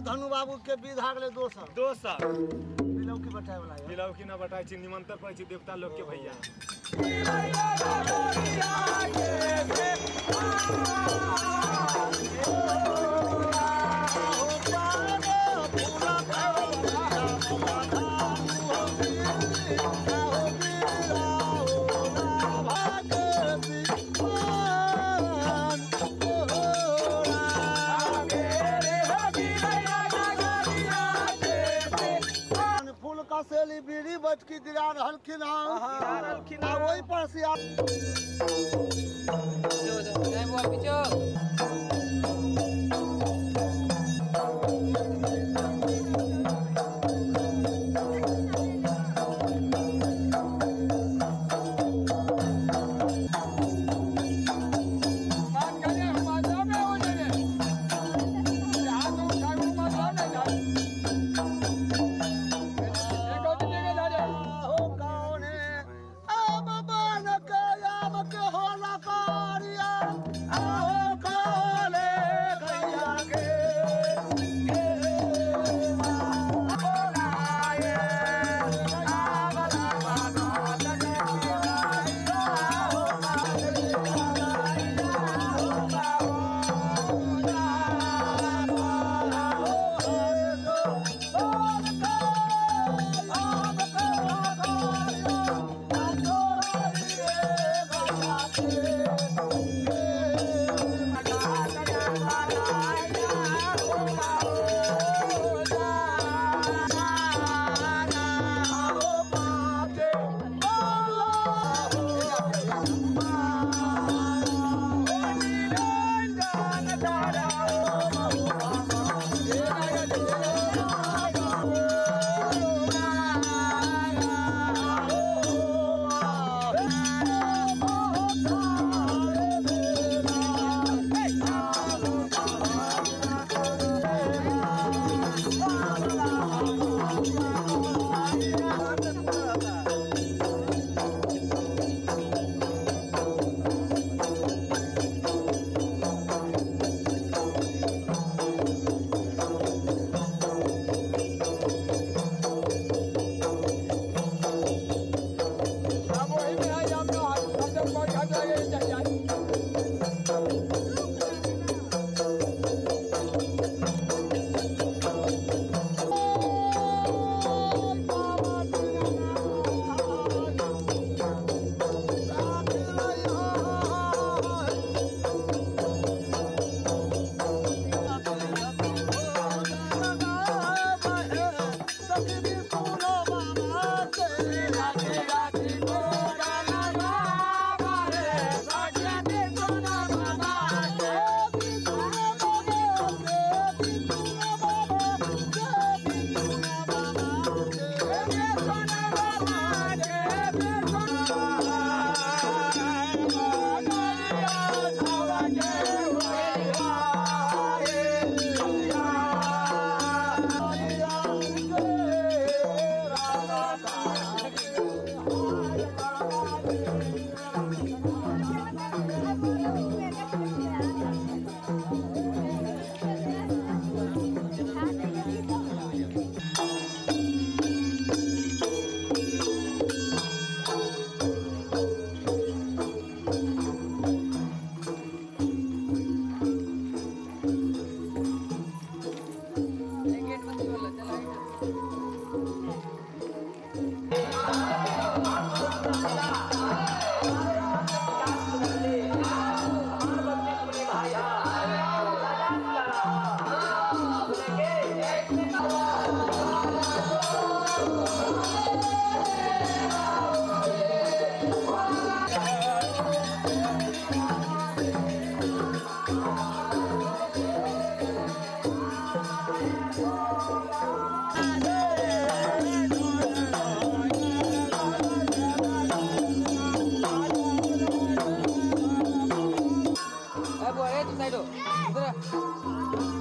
धनु बाबू के विधा गले 2 साल बिलौकी बटाए वाला है बिलौकी ना बटाई छी निमंत्रण पड़ै छी देवता लोग के भैया सेली बीड़ी बचकी गिरा रहलखिन वही पर से हो साइड हो इधर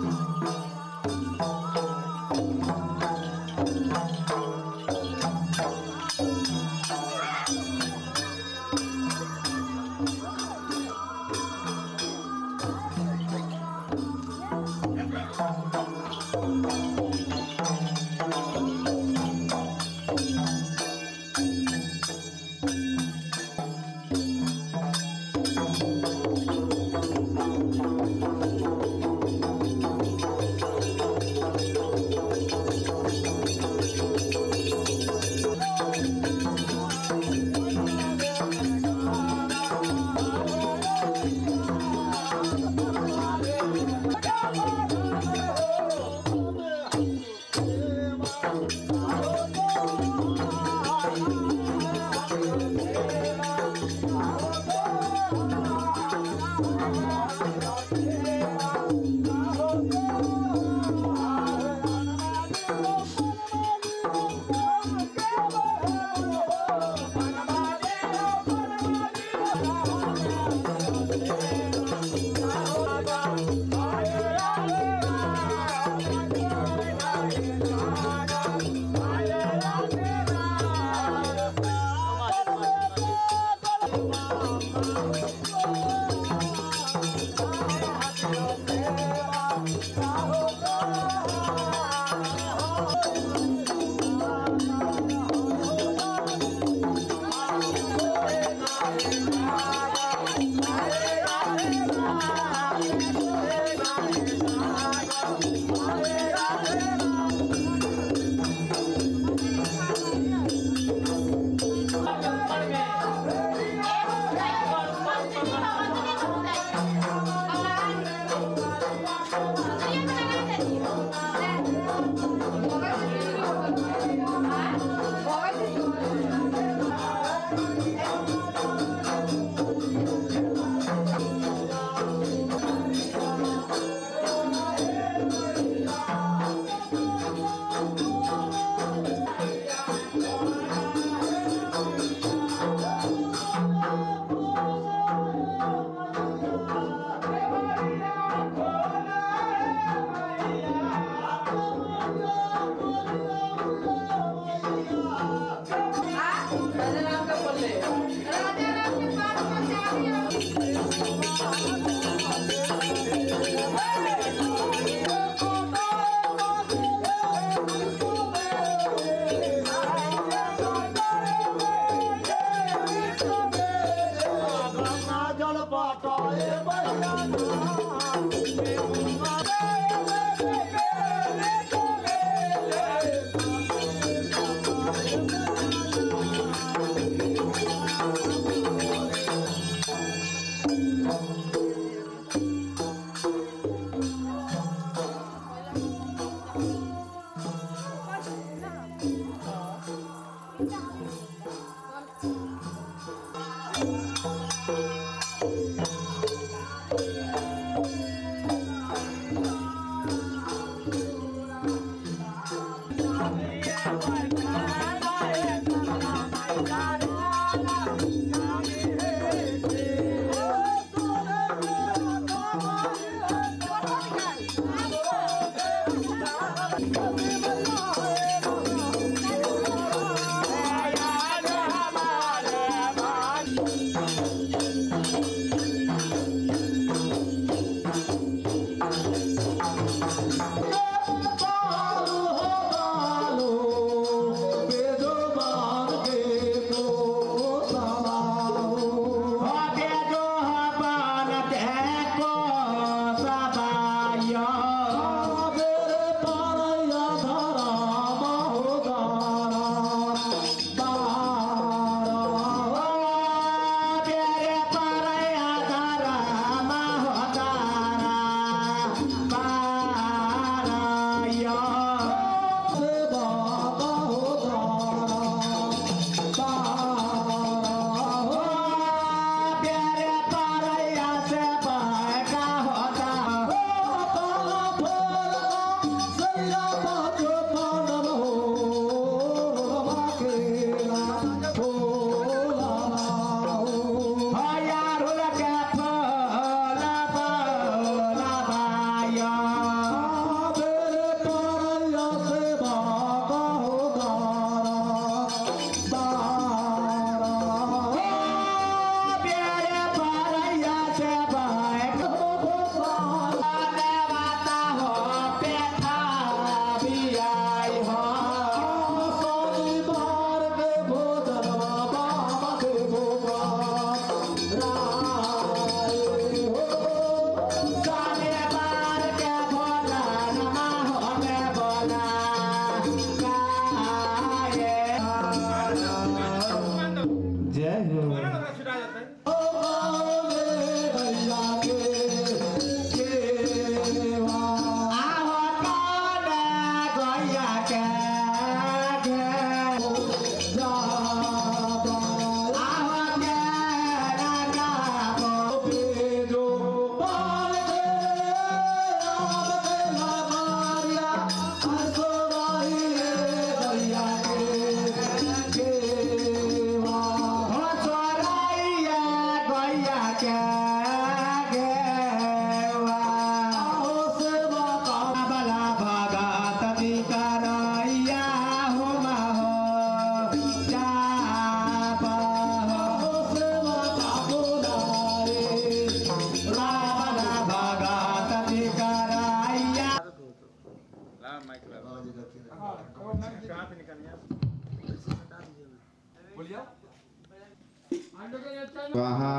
स्वाहा,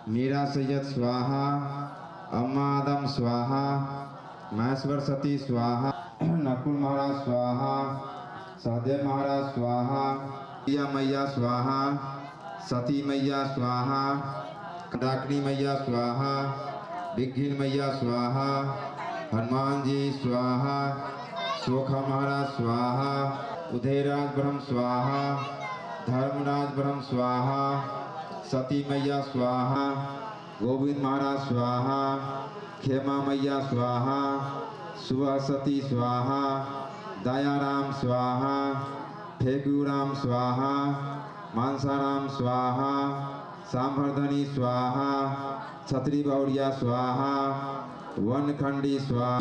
मीरा सैयद स्वाहा, अम्मा आदम स्वाहा, महेश्वर सती स्वाहा, नकुल महाराज स्वाहा, सहदेव महाराज स्वाहा, प्रिया मैया स्वाहा, सती मैया स्वाहा, डाकनी मैया स्वाहा, विघ्न मैया स्वाहा, हनुमान जी स्वाहा, सोखा महाराज स्वाहा, उदयराज ब्रह्म स्वाहा, धर्मराज ब्रह्म स्वाहा, सती मैया स्वाहा, गोविंद महाराज स्वाहा, खेमा मैया स्वाहा, सुबह सती स्वाहा, दयाराम स्वाहा, फेगुराम स्वाहा, मानसाराम स्वाहा, सांभरधनी स्वाहा, छत्री बौड़िया स्वाहा, वनखंडी स्वाहा।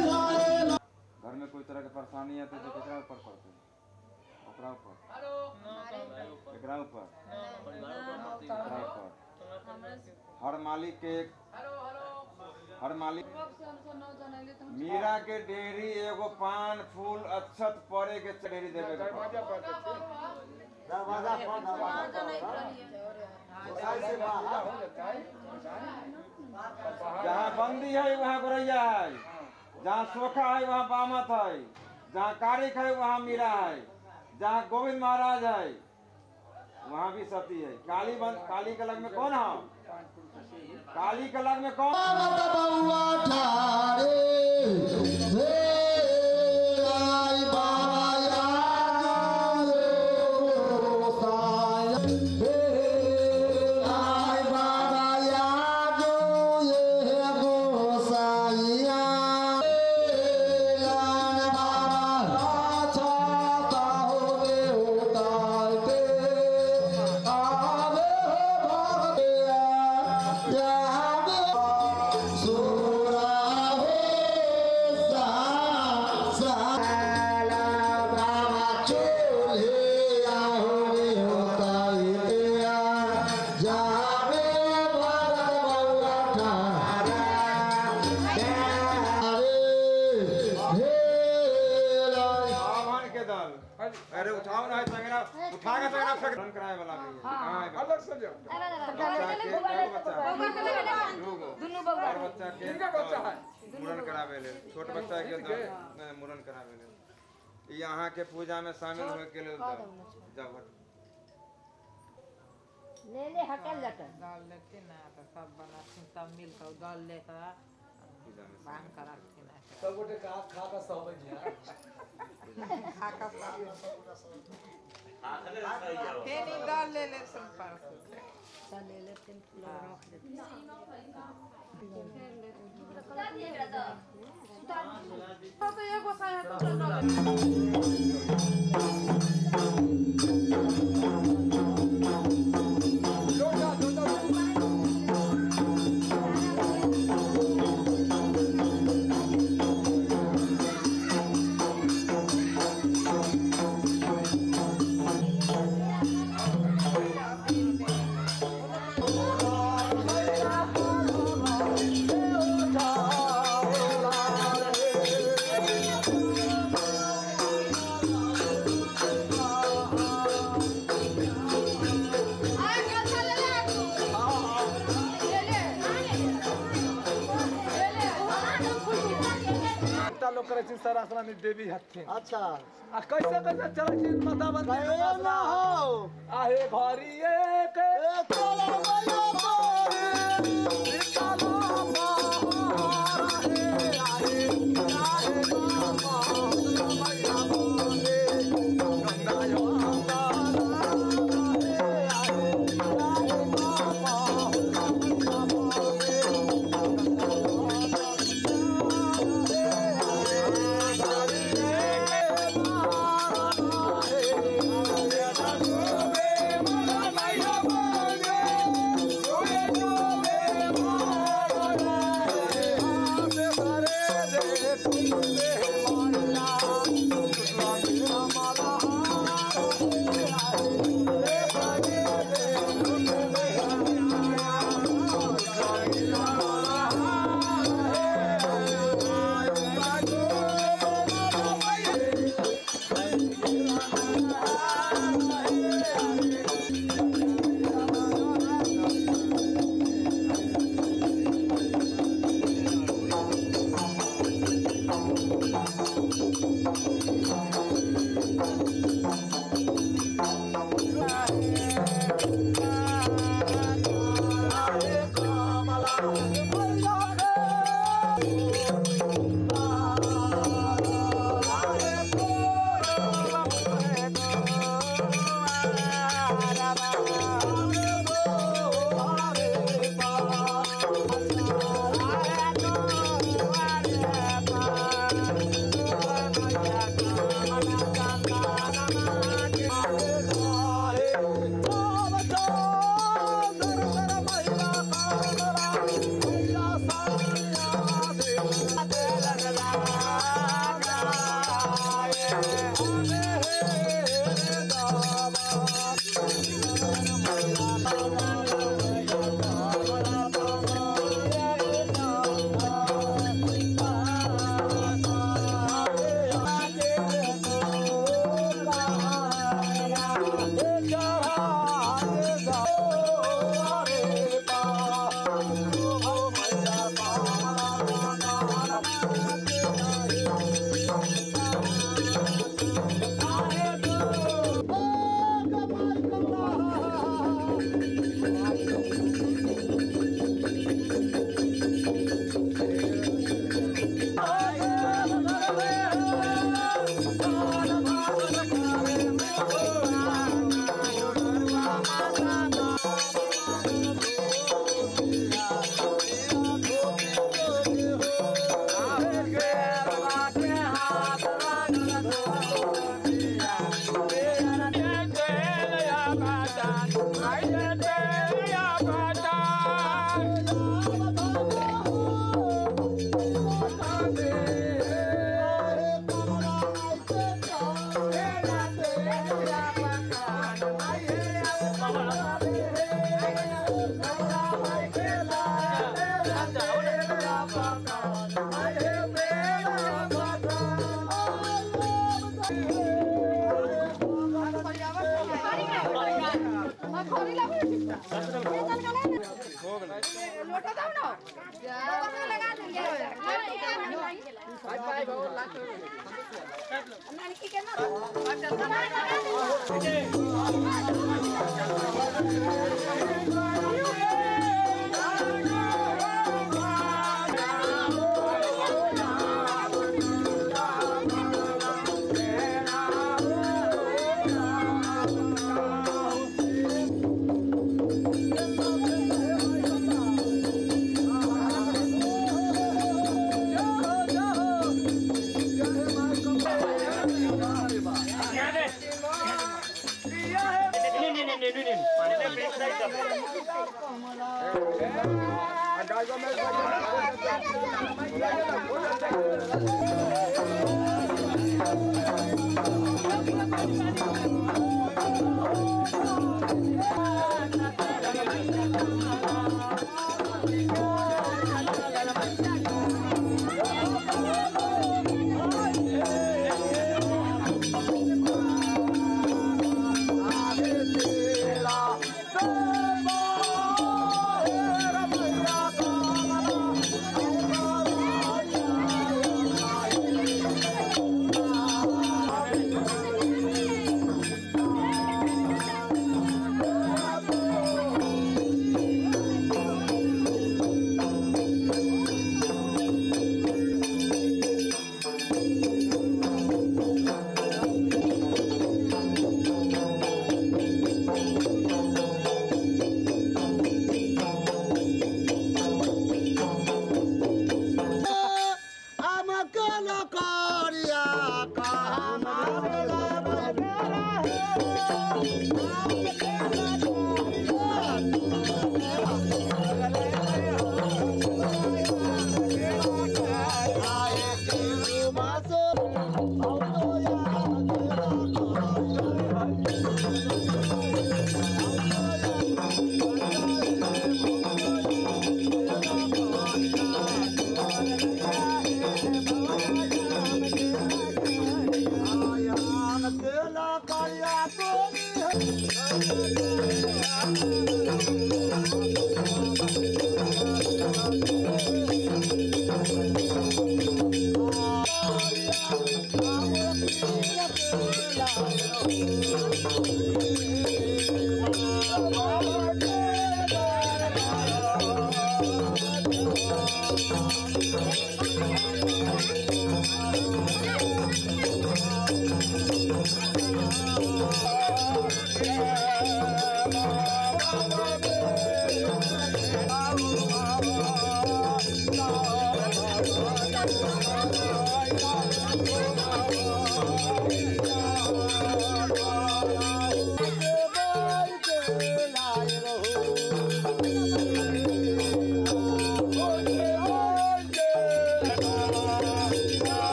घर में कोई तरह की परेशानी है तो केकरा ऊपर पड़ते हैं? ओकरा ऊपर, एकरा ऊपर, एकरा ऊपर। हर मालिक मीरा के डेहरी एगो पान फूल अक्षत परे के डेहरी देवे के पड़े। दरवाजा पर जहाँ बंदी है वहाँ गोरैया है, जहाँ सोखा है वहाँ बामत है, जहाँ कारिक है वहाँ मीरा है, जहाँ गोविंद महाराज है वहाँ भी सती है। काली के लग में कौन है? काली के लग में कौन? अरे उठाओ ना संगना, उठा के संगना फेंक रन कराए वाला भी है। हां अलग से जाओ। दुनु बउआ और बच्चा के किनका बच्चा है मुरन करावे ले, छोट बच्चा के मुरन करावे ले। ई यहां के पूजा में शामिल होए के लिए जब ले ले हटल लटल दाल लेते ना तो सब बनाते सब मिल कर दाल लेकर बांध कर रखते ना सब गोटे खा का सब बनिया खाका तेनी दाल ले ले सब पर ले ले तीन किलो रख दे तो एगो साया तो लोग करे छी सरासना में देवी हथिन। अच्छा आ कैसे कैसे चले छी माता बंदी ना हो आहे भरी एक चलो मैया तोरे निकालो मारा हे आहे आहे बाबा मैया बोले गंगा यमुना हे आहे आहे बाबा मैया बोले Oh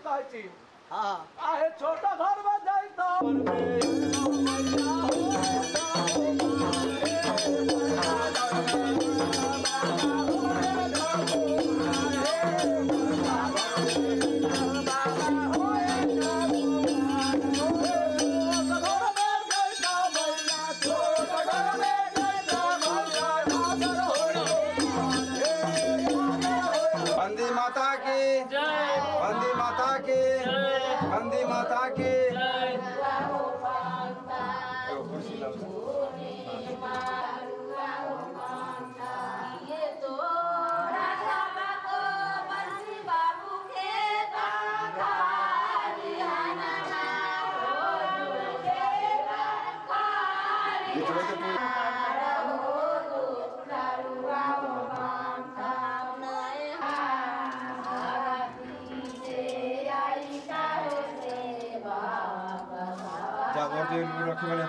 कायची हा आहे छोटा घर में जायता बंदी माता की बंदी माता की बंदी माता की रखे वाले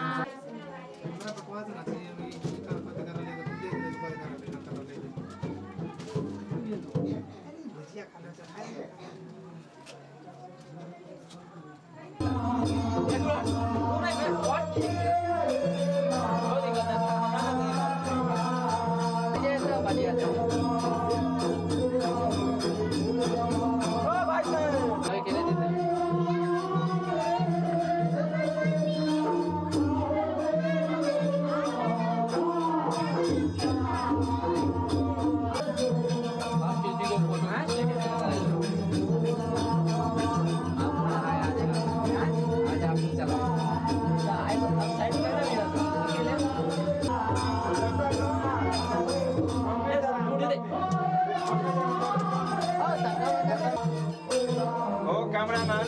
कैमरामैन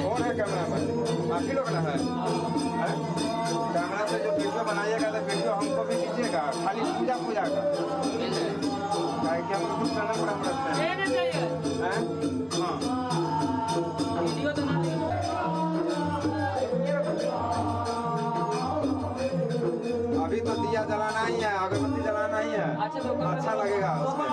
कौन है कैमरामैन? आप ही लोग ना है? हैं? कैमरा से जो वीडियो बनाइएगा तो वीडियो हमको भी कीजिएगा, खाली पूजा पूजा का क्या कि हम कुछ प्रणाम प्रणाम रखते हैं। हैं? हाँ अभी तो दिया जलाना ही है, अगरबत्ती जलाना ही है, अच्छा लगेगा उसमें।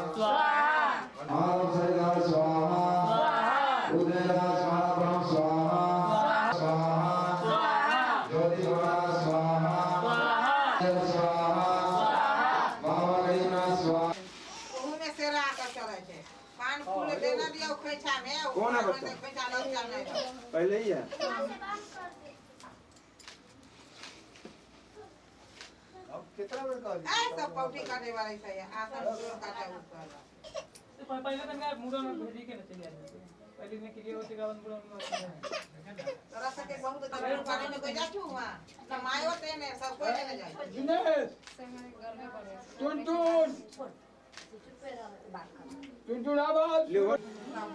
स्वाहा माधव शरीर स्वाहा उदयरा स्वाहा स्वाहा स्वाहा ज्योति स्वाहा स्वाहा बाबा गरीना स्वाहा में सेरा का चले छे पान फूल देना दियो खोइछा में कौन है बच्चा? खोइछा लग जाने पहले ही है कितना बेर कहली ए सब पौटी काटे वाले से आसन जोर काटे ऊपर पहले तक मुड़ा में भेजी के न चली आ पहले में क्रिया होती गावन मुड़ा में तोरा सके बहुत दिन पानी में कोई जाछू वहां न मायो तेने सब कोई लेने जाए दिनेश टुनटुन टुनटुन आवाज ले वो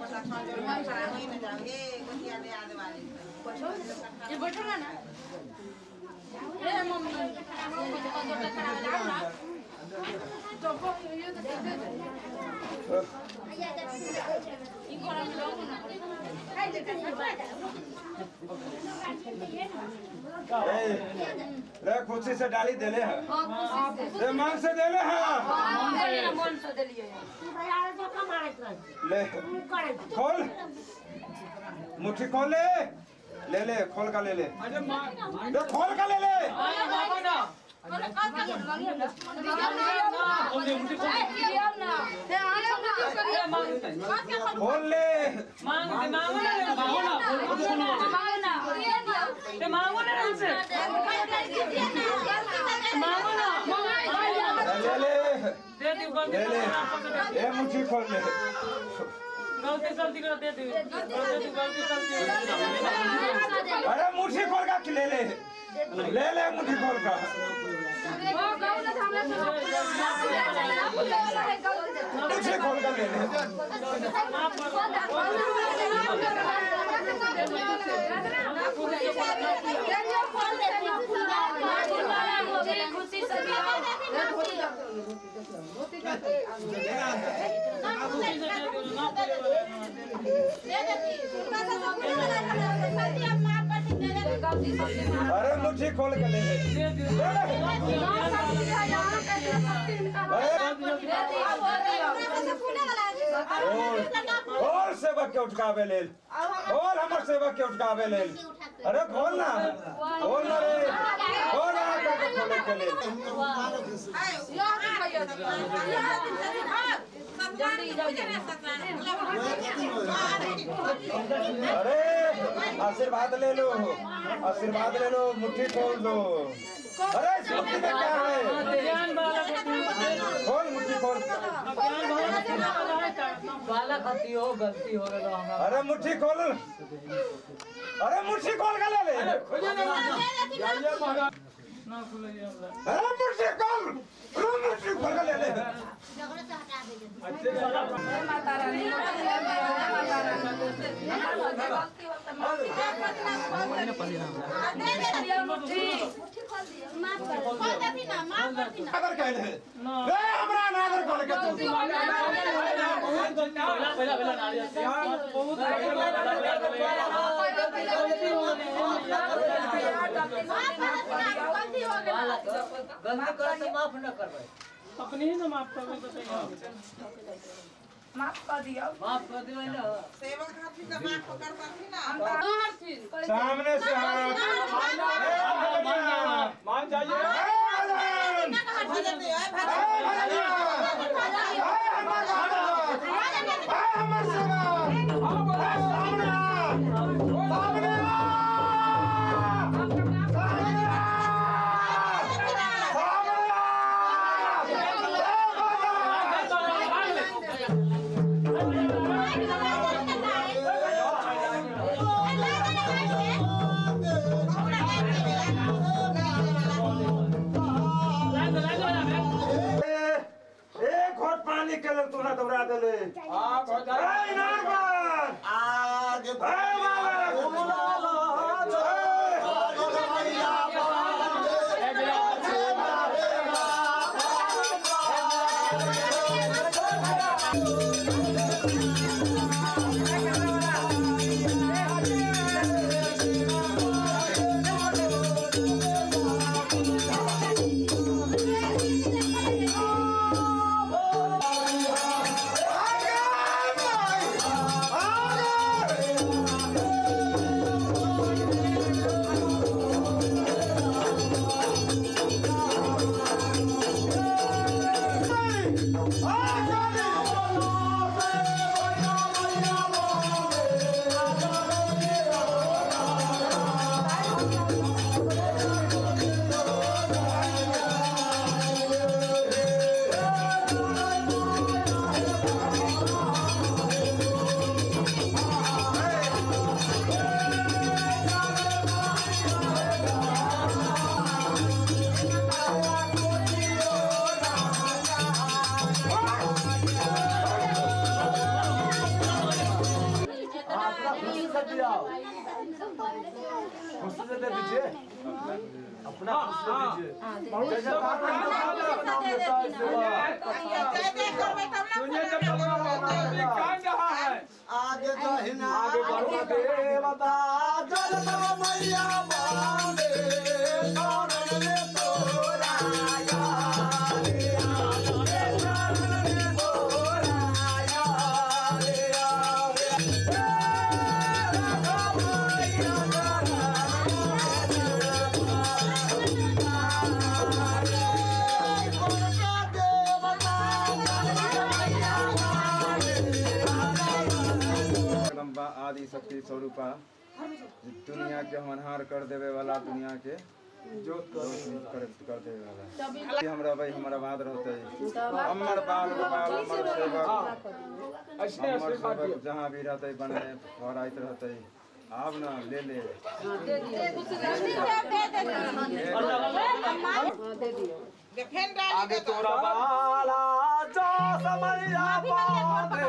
पता खान जो मन खड़ा होई न जाए गोतिया ले आने वाले ये बैठो ना ए मम्मी तो को ये तो इनको हम लोग ना रे खुशी से डाली देले है रे मन से देले है मन से देलिए ले खोल मुट्ठी खोल ले ले खोल का ले अरे मां रे खोल का ले मामा ना अरे का कर लगे ना ओले मुझे ए दियाव ना ते आज हम करिए खोल ले मांग दे मांगो ना ते मांगो ना हमसे मांगो ना ले दे दी गलती ले ये मुट्ठी खोल ले गलती कर दे दी गलती गलती अरे मुट्ठी खोल का ले ले मुट्ठी खोल का वो गाँव ना थामे मुट्ठी खोल का ले खुशी से अरे मुट्ठी खोल के ले और सेवक के उठकावे ले और हमर सेवक के उठकावे ले अरे खोल ना रे खोल ना खोले के ले अरे आशीर्वाद ले लो मुट्ठी खोल दो अरे इस मुट्ठी में क्या है ज्ञान वाला खोल मुट्ठी खोल वाला खाती हो गलती हो गलो हमरा अरे मुट्ठी खोल का ले ना खुले हमरा अरे मुट्ठी खोल का ले माता रानी नागर कहले रे हमरा नागर खोल के तू पहला नारियल बहुत गलती कर तो माफ न करबै अपने ही ना माफ करबे बताइए माफ कर दियो माफ कर देबै न सेवक हाथी से माफ करता थी ना सामने से हाथ मान जाइए भजन दे दौड़ा देले हां बहुत आगे आगे दिया खुशी से दे दीजिए अपना खुशी दे दीजिए आगे जहिना आगे बढ़ो देवता जल मैया बांधे शरण में तोरा आदि शक्ति स्वरूपा दुनिया के मनहार कर देवे वाला दुनिया के जोत कर देवे वाला हमरा भाई हमारा बात रहते हमर बाल गोपाल हमर सेवक जहाँ भी रहते बने और आइत रहते आब ना ले ले आगे तोरा बाला जो समैया बांधे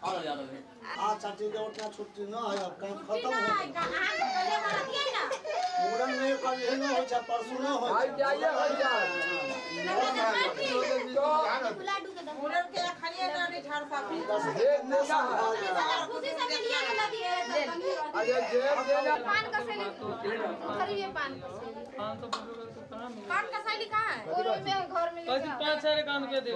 अच्छा ठीक है उतना छुट्टी ना है अब काम खत्म हो पूरन नहीं कल न हो जा परसों न हो जाइए हो जाए पूरन के खनिया ना झाड़ साफी खुशी से मिलिए ना लगी है अरे जे पान का सैली खरीदिए पान का सैली कहाँ है ओरे में घर में बस 5-6 काम के दे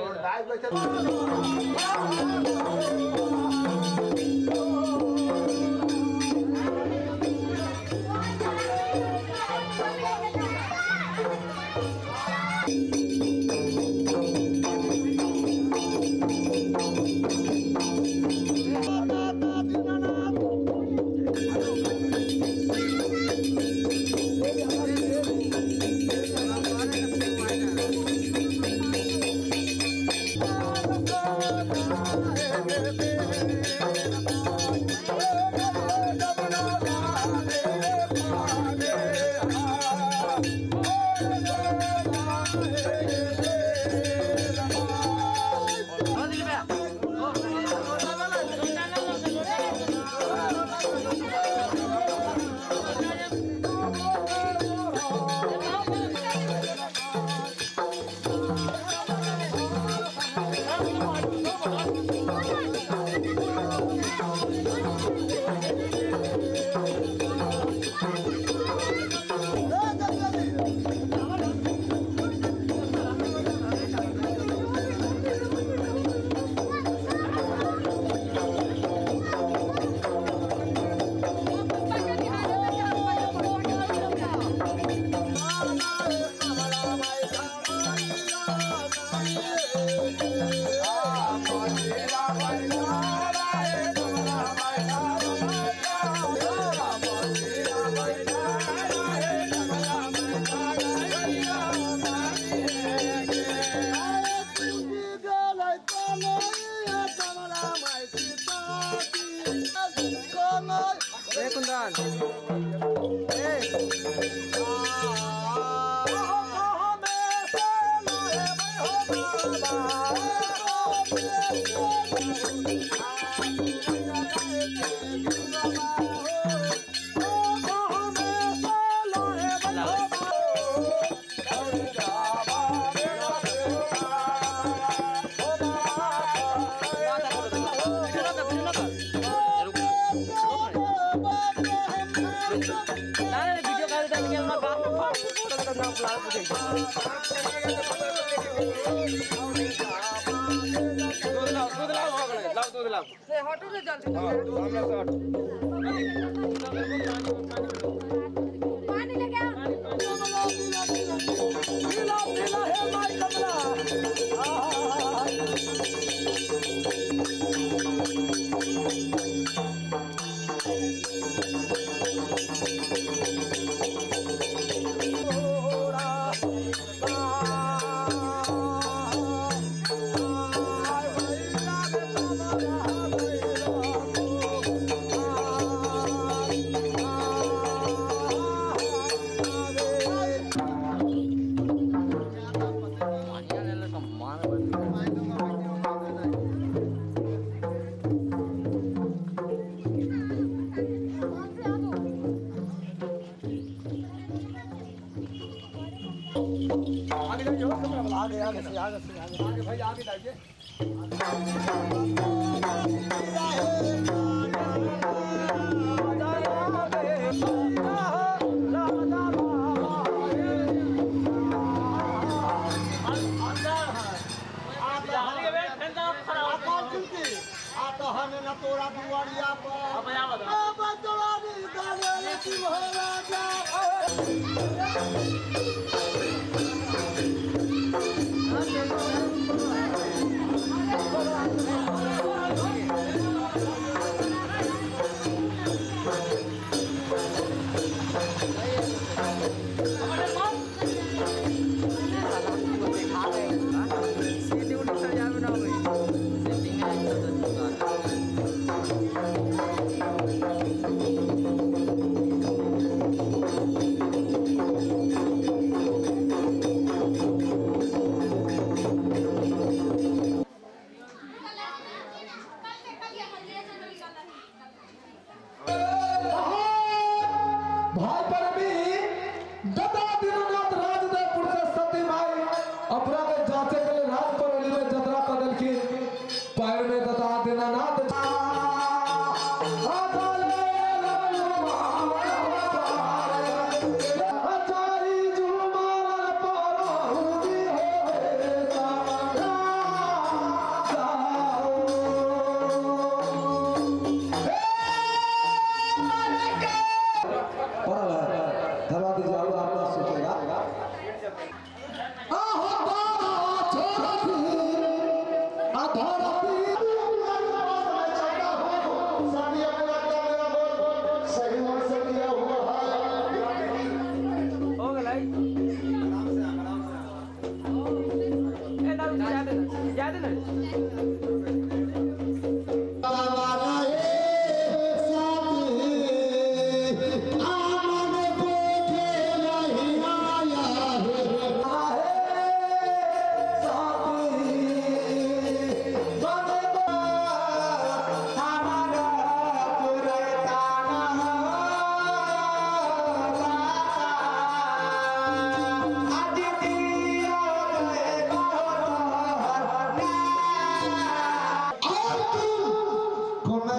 हटो रे जल्दी हां तू हमरा से हट आगे जाइए आगे भाई आगे जाइए आता हमें न तोरा दुआरिया पर अब दुआरी गाने की हो राजा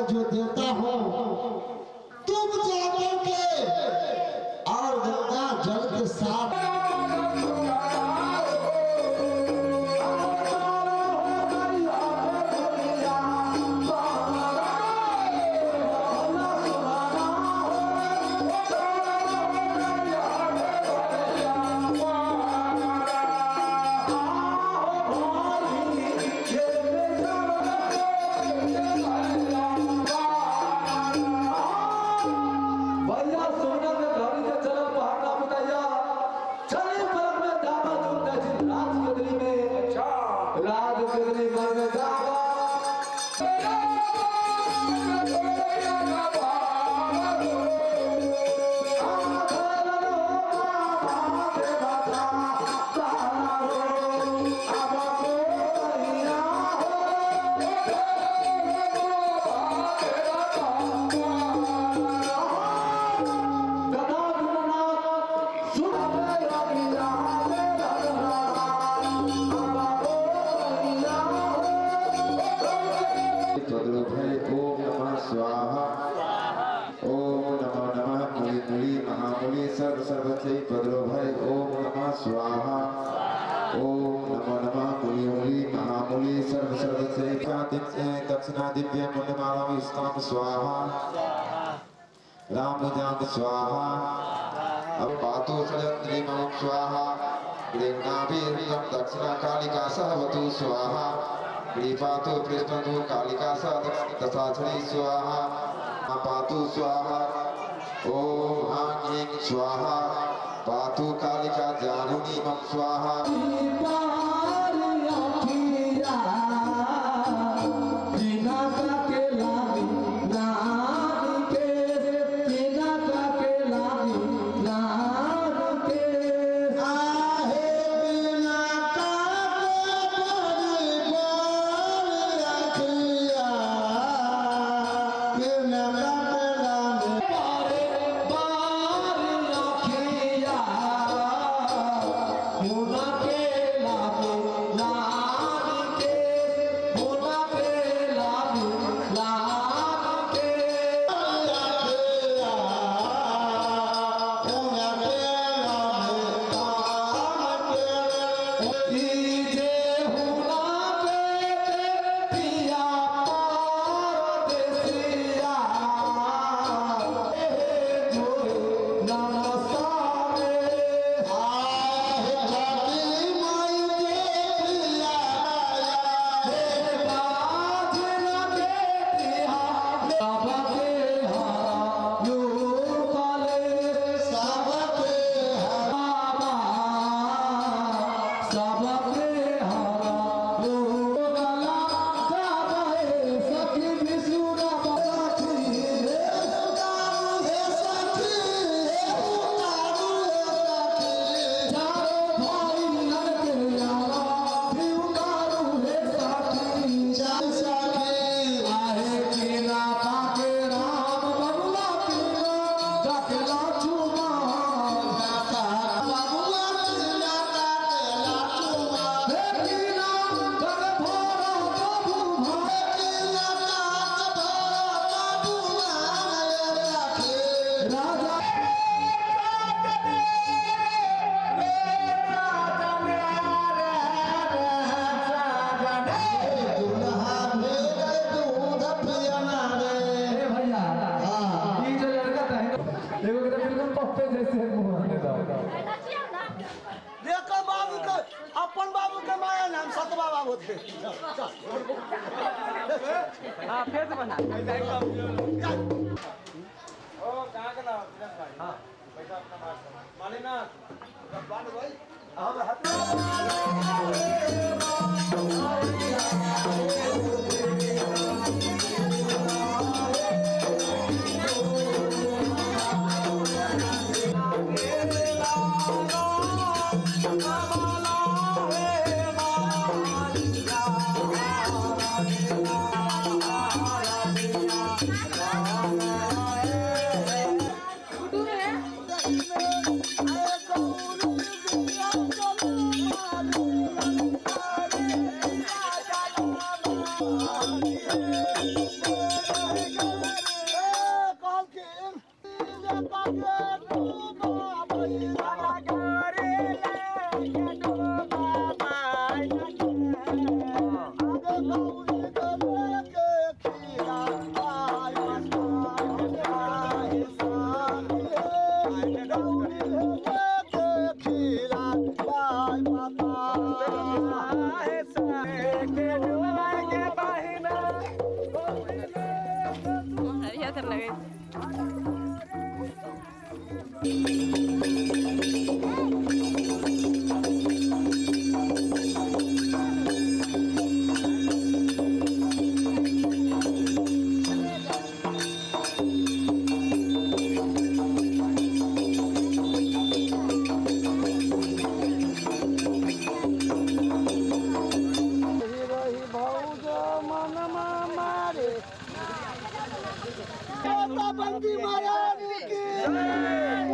जो देता हो तुम जाकर के और गंगा जल के साथ दक्षिणादिव्य पुण्यमाला स्थान स्वाहा राम जाम स्वाहा अब पातो सजंद्री मम स्वाहा गृह्णाभिर्यं दक्षिणा कालिका सहवतु स्वाहा गृहीपातो पृष्ठन्तु कालिका सह दशाक्षरी स्वाहा पातु स्वाहा ओम हाँ ह्रीं स्वाहा पातु कालिका जानुनी मम स्वाहा पे जैसे मुंह दे दो देखो बाबू के अपन बाबू के माया नाम सतबा बाबू थे हाँ फिर से बना ओ कहाँ के ना विजन भाई हाँ पैसा अपना मालिना बाल भाई बंदी महाराज की